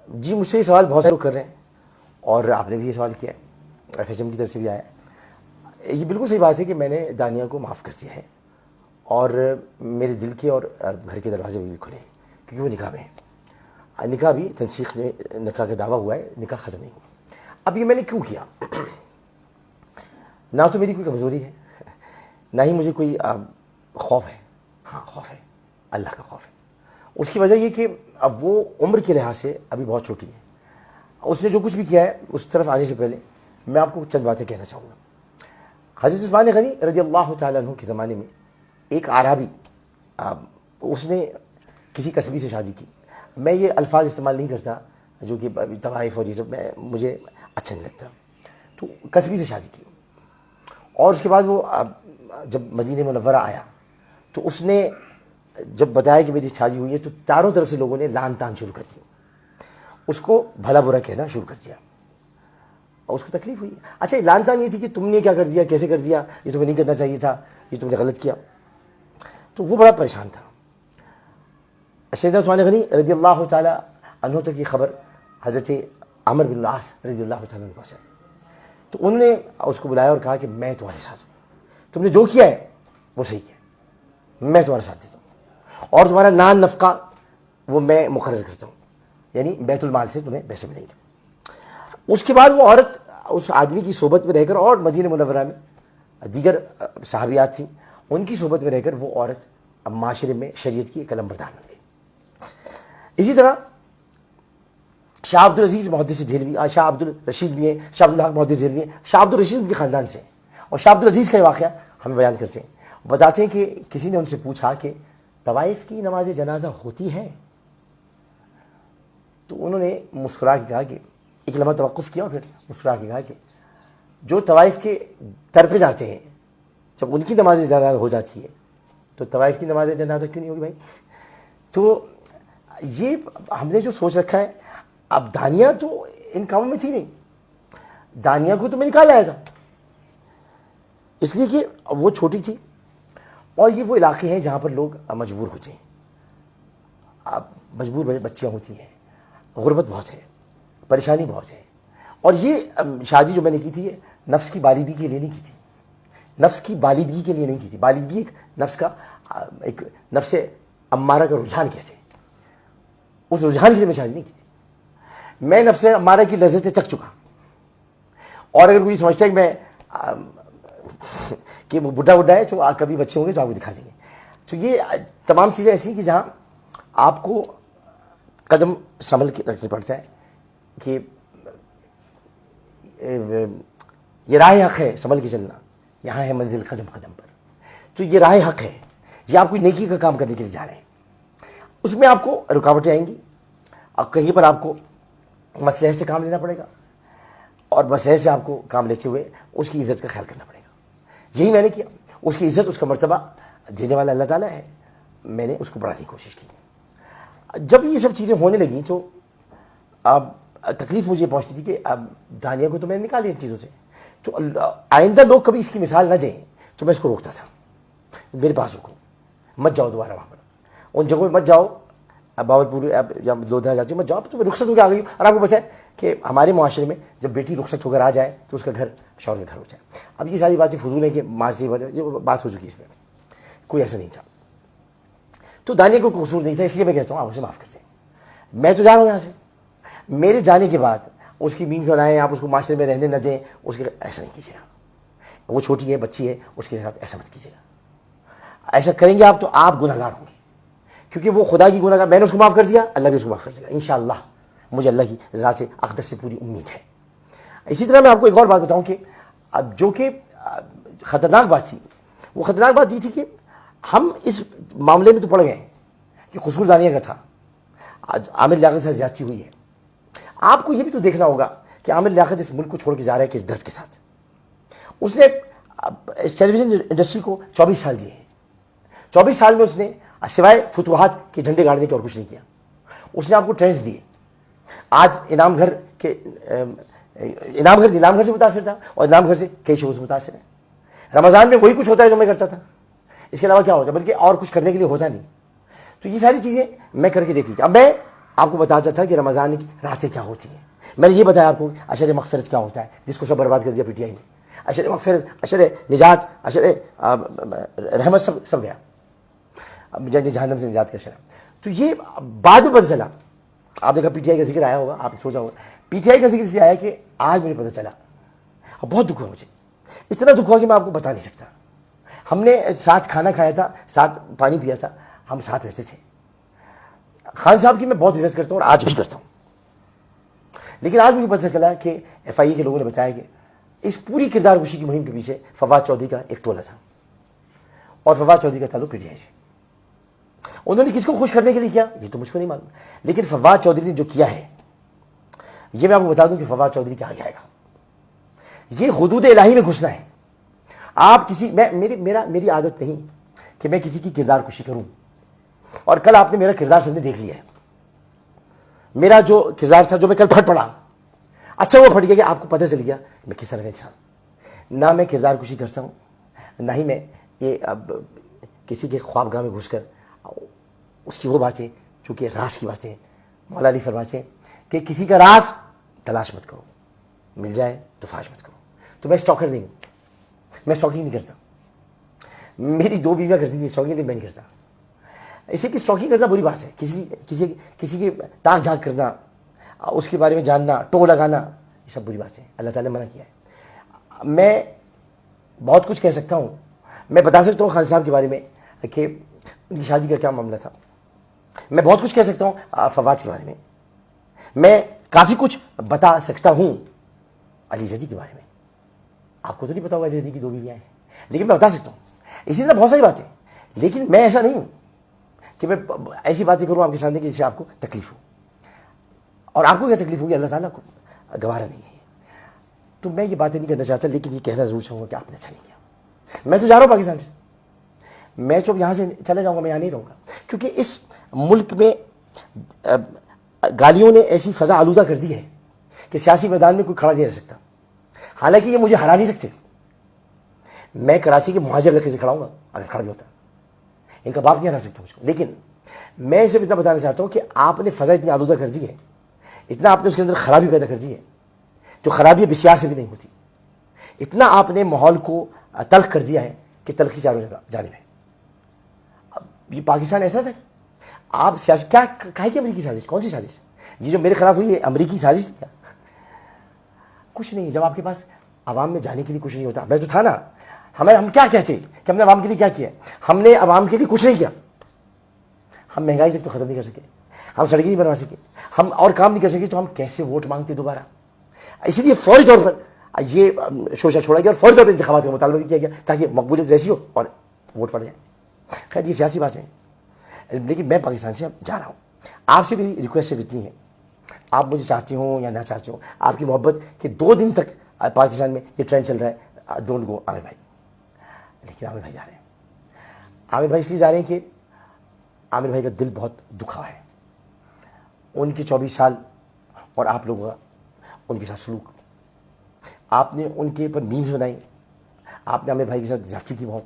جی مجھ سے یہ سوال بہت سے لوگ کر رہے ہیں اور آپ نے بھی یہ سوال کیا ہے, FHM کی طرف سے بھی آیا ہے. یہ بالکل صحیح بات ہے کہ میں نے دانیہ کو معاف کر دیا ہے اور میرے دل کے اور گھر کے دروازے بھی کھلے ہیں کیونکہ وہ نکاح میں ہے. نکاح بھی تنسیخ میں نکاح کا دعویٰ ہوا ہے, نکاح ختم نہیں ہوا. اب یہ میں نے کیوں کیا؟ نہ تو میری کوئی کمزوری ہے, نہ ہی مجھے کوئی خوف ہے. ہاں خوف ہے, اللہ کا خوف ہے. اس کی وجہ یہ کہ اب وہ عمر کے لحاظ سے ابھی بہت چھوٹی ہے. اس نے جو کچھ بھی کیا ہے اس طرف آنے سے پہلے میں آپ کو چند باتیں کہنا چاہوں گا. حضرت عثمان غنی رضی اللہ تعالیٰ عنہ کے زمانے میں ایک عربی, اس نے کسی کسبی سے شادی کی. میں یہ الفاظ استعمال نہیں کرتا جو کہ طوائف اور یہ سب مجھے اچھا نہیں لگتا. تو کسبی سے شادی کی اور اس کے بعد وہ جب مدینہ منورہ آیا تو اس نے جب بتایا کہ میری شادی ہوئی ہے تو چاروں طرف سے لوگوں نے لعن طعن شروع کر دی, اس کو بھلا برا کہنا شروع کر دیا اور اس کو تکلیف ہوئی. اچھا لعن طعن یہ تھی کہ تم نے کیا کر دیا, کیسے کر دیا, یہ تمہیں نہیں کرنا چاہیے تھا, یہ تم نے غلط کیا. تو وہ بڑا پریشان تھا. سیدنا عثمان غنی رضی اللہ تعالیٰ عنہ تک یہ خبر حضرت عمر بن العاص رضی اللہ تعالیٰ عنہ پہنچائی. تو انہوں نے اس کو بلایا اور کہا کہ میں تمہارے ساتھ ہوں, تم نے جو کیا ہے وہ صحیح کیا, میں تمہارے ساتھ دیتا ہوں اور تمہارا نان نفقہ وہ میں مقرر کرتا ہوں, یعنی بیت المال سے تمہیں پیسے ملیں گے. اس کے بعد وہ عورت اس آدمی کی صحبت میں رہ کر اور مدینہ منورہ میں دیگر صحابیات تھیں, ان کی صحبت میں رہ کر وہ عورت اب معاشرے میں شریعت کی ایک علم بردار بن گئی. اسی طرح شاہ عبد العزیز محدث دہلوی, شاہ عبد الرشید بھی ہیں, شاہ عبد الحق محدث دہلوی ہیں, شاہ عبد الرشید کے خاندان سے. اور شاہ عبد العزیز کا یہ واقعہ ہمیں بیان کرتے ہیں, بتاتے ہیں کہ کسی نے ان سے پوچھا کہ طوائف کی نماز جنازہ ہوتی ہے؟ تو انہوں نے مسکرا کے کہا کہ ایک لمحہ توقف کیا اور پھر مسکرا کے کہا کہ جو طوائف کے در پہ جاتے ہیں جب ان کی نماز جنازہ ہو جاتی ہے تو طوائف کی نماز جنازہ کیوں نہیں ہوگی بھائی؟ تو یہ ہم نے جو سوچ رکھا ہے. اب دانیہ تو ان کاموں میں تھی نہیں, دانیہ کو تو میں نکال لایا تھا اس لیے کہ وہ چھوٹی تھی اور یہ وہ علاقے ہیں جہاں پر لوگ مجبور ہوتے ہیں. اب مجبور بچیاں ہوتی ہیں, غربت بہت ہے, پریشانی بہت ہے. اور یہ شادی جو میں نے کی تھی یہ نفس کی بالغی کے لیے نہیں کی تھی, نفس کی بالغی کے لیے نہیں کی تھی. بالغی ایک نفس کا ایک نفس امارہ کا رجحان کہتے ہیں, اس رجحان کے لیے میں شادی نہیں کی تھی. میں نفس امارہ کی لذتیں چکھ چکا, اور اگر کوئی سمجھتا ہے کہ میں کہ وہ بڈھا بڈھا ہے جو کبھی بچے ہوں گے تو آپ کو دکھا دیں گے. تو یہ تمام چیزیں ایسی ہیں کہ جہاں آپ کو قدم سنبھل کے رکھنا پڑتا ہے کہ یہ راہ حق ہے, سنبھل کے چلنا, یہاں ہے منزل قدم قدم پر. تو یہ راہ حق ہے, یہ آپ کوئی نیکی کا کام کرنے کے لیے جا رہے ہیں. اس میں آپ کو رکاوٹیں آئیں گی, اور کہیں پر آپ کو مصلحت سے کام لینا پڑے گا اور مصلحت سے آپ کو کام لیتے ہوئے اس کی عزت کا خیال کرنا پڑے گا. یہی میں نے کیا. اس کی عزت, اس کا مرتبہ دینے والا اللہ تعالیٰ ہے, میں نے اس کو بڑھانے کی کوشش کی. جب یہ سب چیزیں ہونے لگیں تو اب تکلیف مجھے پہنچتی تھی کہ اب دانیہ کو تو میں نے نکالی ان چیزوں سے, تو آئندہ لوگ کبھی اس کی مثال نہ دیں تو میں اس کو روکتا تھا, میرے پاس رکو, مت جاؤ دوبارہ وہاں پر, ان جگہوں میں مت جاؤ, اب باولپور یا لودھنا جاتی ہوں مت جاؤ, تو رخصت ہو کے آ گئی. اور آپ کو پتہ ہے کہ ہمارے معاشرے میں جب بیٹی رخصت ہو کر آ جائے تو اس کا گھر شوہر کا گھر ہو جائے. اب یہ ساری باتیں فضول ہیں کہ معاشرے یہ بات ہو چکی, اس میں کوئی ایسا نہیں تھا. تو دانیہ کو قصور نہیں تھا, اس لیے میں کہتا ہوں آپ اسے معاف کر دیں. میں تو جا رہا ہوں یہاں سے, میرے جانے کے بعد اس کی میم بنائیں, آپ اس کو معاشرے میں رہنے نہ دیں, اس کے ایسا نہیں کیجیے گا. وہ چھوٹی ہے, بچی ہے, اس کے ساتھ ایسا مت کیجیے گا. ایسا کریں گے آپ تو آپ گناہ گار ہوں گے, کیونکہ وہ خدا کی گناہ گار. میں نے اس کو معاف کر دیا, اللہ بھی اس کو معاف کر دے گا انشاءاللہ, مجھے اللہ کی رضا سے اقدس سے پوری امید ہے. اسی طرح میں آپ کو ایک اور بات بتاؤں کہ اب جو کہ خطرناک بات تھی, وہ خطرناک بات یہ تھی کہ ہم اس معاملے میں تو پڑ گئے ہیں کہ قصور دانیہ کا تھا, عامر لیاقت سے زیادتی ہوئی ہے. آپ کو یہ بھی تو دیکھنا ہوگا کہ عامر لیاقت اس ملک کو چھوڑ کے جا رہا ہے کس درد کے ساتھ. اس نے ٹیلی ویژن انڈسٹری کو 24 سال دیے ہیں. 24 سال میں اس نے سوائے فتوحات کے جھنڈے گاڑنے کے اور کچھ نہیں کیا. اس نے آپ کو ٹرینڈز دیے. آج انعام گھر نیلام گھر سے متاثر تھا اور انعام گھر سے کئی شعبوں سے متاثر ہے. رمضان میں وہی کچھ ہوتا ہے جو میں کرتا تھا, اس کے علاوہ کیا ہوتا ہے, بلکہ اور کچھ کرنے کے لیے ہوتا نہیں. تو یہ ساری چیزیں میں کر کے دیکھ لی. اب میں آپ کو بتاتا تھا کہ رمضان کی راتیں کیا ہوتی ہیں. میں نے یہ بتایا آپ کو عشر مغفرت کیا ہوتا ہے, جس کو سب برباد کر دیا پی ٹی آئی نے. عشر مغفرت, عشر نجات, عشر رحمت سب گیا. اب جہنم سے نجات کا عشر. تو یہ بعد میں پتہ چلا, آپ دیکھا پی ٹی آئی کا ذکر آیا ہوگا, آپ نے سوچا ہوگا پی ٹی آئی کا ذکر اس لیے آیا کہ آج مجھے پتہ چلا. اب بہت دکھ ہوا مجھے, اتنا دکھ ہوا کہ میں آپ کو بتا نہیں سکتا. ہم نے ساتھ کھانا کھایا تھا, ساتھ پانی پیا تھا, ہم ساتھ رہتے تھے. خان صاحب کی میں بہت عزت کرتا ہوں اور آج بھی کرتا ہوں, لیکن آج مجھے پتہ چلا کہ ایف آئی اے کے لوگوں نے بتایا کہ اس پوری کردار کشی کی مہم کے پیچھے فواد چودھری کا ایک ٹولہ تھا, اور فواد چودھری کا تعلق پی ٹی آئی سے. انہوں نے کس کو خوش کرنے کے لیے کیا یہ تو مجھ کو نہیں معلوم, لیکن فواد چودھری نے جو کیا ہے یہ میں آپ کو بتا دوں کہ فواد چودھری کیا آگے آئے گا. یہ حدود الہی میں گھسنا ہے. آپ کسی میری عادت نہیں کہ میں کسی کی کردار کشی کروں, اور کل آپ نے میرا کردار سب نے دیکھ لیا ہے. میرا جو کردار تھا جو میں کل پھٹ پڑا, اچھا وہ پھٹ گیا کہ آپ کو پتہ چل گیا میں کس طرح کا انسان. نہ میں کردار کشی کرتا ہوں, نہ ہی میں یہ کسی کے خوابگاہ میں گھس کر اس کی وہ باتیں چونکہ راز کی باتیں. مولا علی فرماتے ہیں کہ کسی کا راز تلاش مت کرو, مل جائے تو فاش مت کرو. تو میں اسٹاکر نہیں ہوں, میں اسٹاکنگ نہیں کرتا. میری 2 بیویاں کرتی تھی اسٹاکنگ, میں نہیں کرتا. اسے کہ اسٹاکنگ کرنا بری بات ہے. کسی کی تاک جھانک کرنا, اس کے بارے میں جاننا, ٹو لگانا, یہ سب بری بات ہے. اللہ تعالیٰ نے منع کیا ہے. میں بہت کچھ کہہ سکتا ہوں, میں بتا سکتا ہوں خان صاحب کے بارے میں کہ ان کی شادی کا کیا معاملہ تھا. میں بہت کچھ کہہ سکتا ہوں فواد کے بارے میں. میں کافی کچھ بتا سکتا ہوں علی زیدی کے بارے میں. آپ کو تو نہیں پتا ہوگا علی زیدی کی 2 بیویاں ہیں, لیکن میں بتا سکتا ہوں. اسی طرح بہت ساری باتیں, لیکن میں ایسا نہیں ہوں کہ میں ایسی باتیں کروں آپ کے سامنے کہ جس سے آپ کو تکلیف ہو. اور آپ کو کیا تکلیف ہوگی اللہ تعالیٰ کو گوارا نہیں ہے. تو میں یہ باتیں نہیں کرنا چاہتا, لیکن یہ کہنا ضرور چاہوں گا کہ آپ نے اچھا نہیں کیا. میں تو جا رہا ہوں پاکستان سے, میں جب یہاں سے چلا جاؤں گا میں یہاں نہیں رہوں گا, کیونکہ اس ملک میں گالیوں نے ایسی فضا آلودہ کر دی ہے کہ سیاسی میدان میں کوئی کھڑا نہیں رہ سکتا. حالانکہ یہ مجھے ہرا نہیں سکتے. میں کراچی کے مہاجر لڑکے سے کھڑا ہوں گا اگر کھڑا بھی ہوتا, ان کا باپ نہیں ہرا سکتا مجھ کو. لیکن میں صرف اتنا بتانا چاہتا ہوں کہ آپ نے فضا اتنی آلودہ کر دی ہے, اتنا آپ نے اس کے اندر خرابی پیدا کر دی ہے جو خرابی بسیار سے بھی نہیں ہوتی. اتنا آپ نے ماحول کو تلخ کر دیا ہے کہ تلخی چاروں جانب ہے. اب یہ پاکستان ایسا تھا کہ آپ سیاست کیا کہا کہ امریکی سازش, کون سی سازش؟ یہ جو میرے خلاف ہوئی ہے امریکی سازش تھی کیا؟ کچھ نہیں. جب آپ کے پاس عوام میں جانے کے لیے کچھ نہیں ہوتا, میں تو تھا نا. ہم کیا کہتے کہ ہم نے عوام کے لیے کیا کیا؟ ہم نے عوام کے لیے کچھ نہیں کیا. ہم مہنگائی تک تو ختم نہیں کر سکے, ہم سڑکیں نہیں بنوا سکے, ہم اور کام نہیں کر سکے, تو ہم کیسے ووٹ مانگتے دوبارہ؟ اسی لیے فوری طور پر یہ شوشہ چھوڑا گیا اور فوری طور پر انتخابات کا مطالبہ بھی کیا گیا تاکہ مقبولیت ویسی ہو اور ووٹ پڑ جائے. خیر یہ سیاسی باتیں ہیں, لیکن میں پاکستان سے اب جا رہا ہوں. آپ سے میری ریکویسٹ صرف اتنی ہے, آپ مجھے چاہتے ہوں یا نہ چاہتے ہوں, آپ کی محبت کہ 2 دن تک پاکستان میں یہ ٹرینڈ چل رہا ہے, ڈونٹ گو عامر بھائی. لیکن عامر بھائی جا رہے ہیں. عامر بھائی اس لیے جا رہے ہیں کہ عامر بھائی کا دل بہت دکھا ہے. ان کے 24 سال اور آپ لوگوں کا ان کے ساتھ سلوک, آپ نے ان کے اوپر میمز بنائی, آپ نے عامر بھائی کے ساتھ زیادتی کی بہت,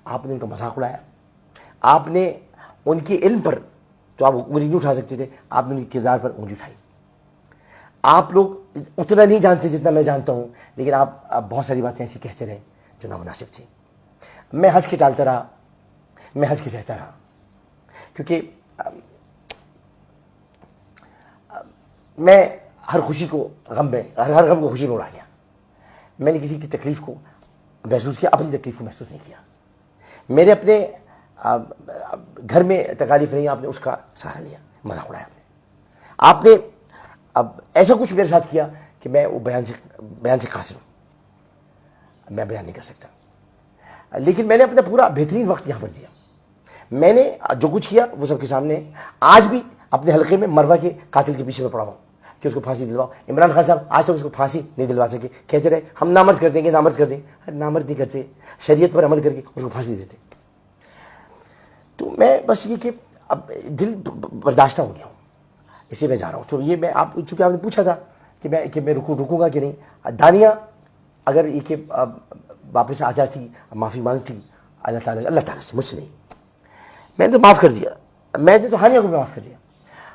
آپ نے ان کا مذاق اڑایا, آپ نے ان کے علم پر تو آپ انگلی نہیں اٹھا سکتے تھے, آپ نے ان کے کردار پر انگلی اٹھائی. آپ لوگ اتنا نہیں جانتے جتنا میں جانتا ہوں, لیکن آپ بہت ساری باتیں ایسی کہتے رہے جو نامناسب تھی. میں ہنس کے ٹالتا رہا, میں ہنس کے سہتا رہا, کیونکہ میں ہر خوشی کو غم میں, ہر غم کو خوشی میں اڑا گیا. میں نے کسی کی تکلیف کو محسوس کیا, اپنی تکلیف کو محسوس نہیں کیا. میرے اپنے گھر میں تکالیف نہیں, آپ نے اس کا سہارا لیا, مذاق اڑایا آپ نے. اب ایسا کچھ میرے ساتھ کیا کہ میں وہ بیان سے قاصر ہوں, میں بیان نہیں کر سکتا. لیکن میں نے اپنا پورا بہترین وقت یہاں پر دیا. میں نے جو کچھ کیا وہ سب کے سامنے. آج بھی اپنے حلقے میں مروا کے قاتل کے پیچھے میں پڑا ہوں کہ اس کو پھانسی دلواؤ. عمران خان صاحب آج تک اس کو پھانسی نہیں دلوا سکے, کہتے رہے ہم نامرد کر دیں گے, نامرد کر دیں گے. نامرد نہیں کرتے, شریعت پر عمل کر کے اس کو پھانسی دیتے. تو میں بس یہ کہ اب دل برداشتہ ہو گیا ہوں, اس لیے میں جا رہا ہوں. تو یہ میں آپ, چونکہ آپ نے پوچھا تھا کہ میں رکوں گا کہ نہیں, دانیہ اگر یہ کہ واپس آ جاتی, معافی مانگتی اللہ تعالیٰ سے, مجھ سے نہیں, میں نے تو معاف کر دیا. میں نے تو ہانیہ کو بھی معاف کر دیا.